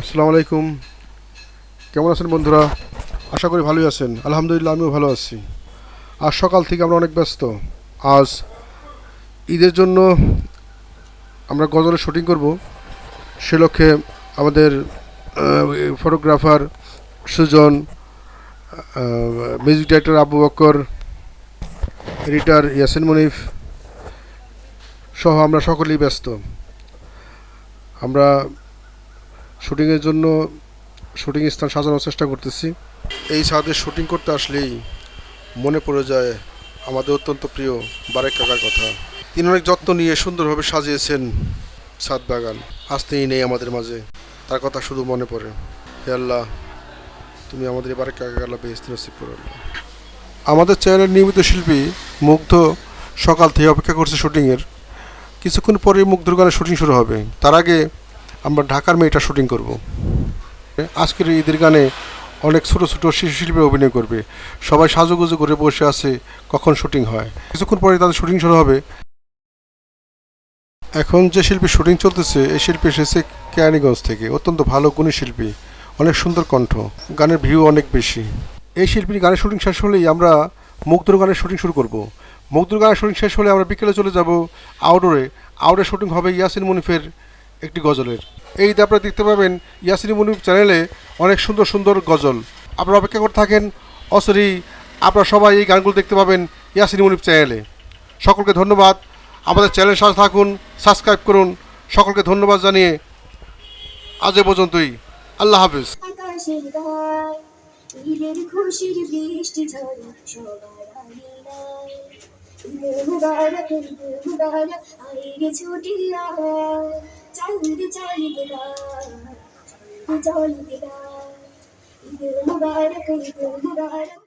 আসসালামু আলাইকুম। কেমন আছেন বন্ধুরা? আশা করি ভালোই আছেন। আলহামদুলিল্লাহ, আমিও ভালো আছি। আজ সকাল থেকে আমরা অনেক ব্যস্ত। আজ ঈদের জন্য আমরা গজলের শুটিং করব। সে লক্ষ্যে আমাদের photographer Sujan, music director Abu Bakkar, editor Yasin Munif সহ আমরা সকলেই ব্যস্ত। আমরা শুটিংয়ের জন্য শুটিং স্থান সাজানোর চেষ্টা করতেছি। এই ছাদে শুটিং করতে আসলেই মনে পড়ে যায় আমাদের অত্যন্ত প্রিয় বারেক কাকার কথা। তিনি অনেক যত্ন নিয়ে সুন্দরভাবে সাজিয়েছেন ছাদ বাগান। আজ তিনি নেই আমাদের মাঝে, তার কথা শুধু মনে পড়ে। হে আল্লাহ, তুমি আমাদের এই বারেক কাকাকে আল্লাহ বেহেশত নসিব করো আল্লাহ। আমাদের চ্যানেলের নিয়মিত শিল্পী মুগ্ধ সকাল থেকে অপেক্ষা করছে শুটিংয়ের। কিছুক্ষণ পরেই মুগ্ধর গানের শুটিং শুরু হবে। তার আগে আমরা ঢাকার মেয়েটা শুটিং করব। আজকের ঈদের গানে অনেক ছোটো ছোটো শিশু শিল্পী অভিনয় করবে। সবাই সাজুগুজু করে বসে আছে কখন শুটিং হয়। কিছুক্ষণ পরে তাদের শুটিং শুরু হবে। এখন যে শিল্পী শুটিং চলতেছে, এই শিল্পী এসেছে কেরানীগঞ্জ থেকে। অত্যন্ত ভালো গুণী শিল্পী, অনেক সুন্দর কণ্ঠ, গানের ভিউ অনেক বেশি। এই শিল্পীর গানের শুটিং শেষ হলেই আমরা মুগ্ধর গানের শুটিং শুরু করব। মুগ্ধর গানের শুটিং শেষ হলে আমরা বিকেলে চলে যাব আউটডোরে। আউটডোর শুটিং হবে ইয়াসিন মুনিফের একটি গজলের। এই ঈদে আপনারা দেখতে পাবেন ইয়াসিন মুনিফ চ্যানেলে অনেক সুন্দর সুন্দর গজল। আপনারা অপেক্ষা করে থাকেন অসরি, আপনারা সবাই এই গানগুলো দেখতে পাবেন ইয়াসিন মুনিফ চ্যানেলে। সকলকে ধন্যবাদ। আমাদের চ্যানেলের সাথে থাকুন, সাবস্ক্রাইব করুন। সকলকে ধন্যবাদ জানিয়ে আজ এ পর্যন্তই। আল্লাহ হাফিজ। আকাশের গায় ঈদের খুশির বৃষ্টি ঝরে সবার আঙিনায়। ঈদ মুবারক ঈদ মুবারক আইরে ছুটি আয়। চাঁদ চাঁদ গায় চাঁদ গায় ঈদ মুবারক ঈদ মুবারক।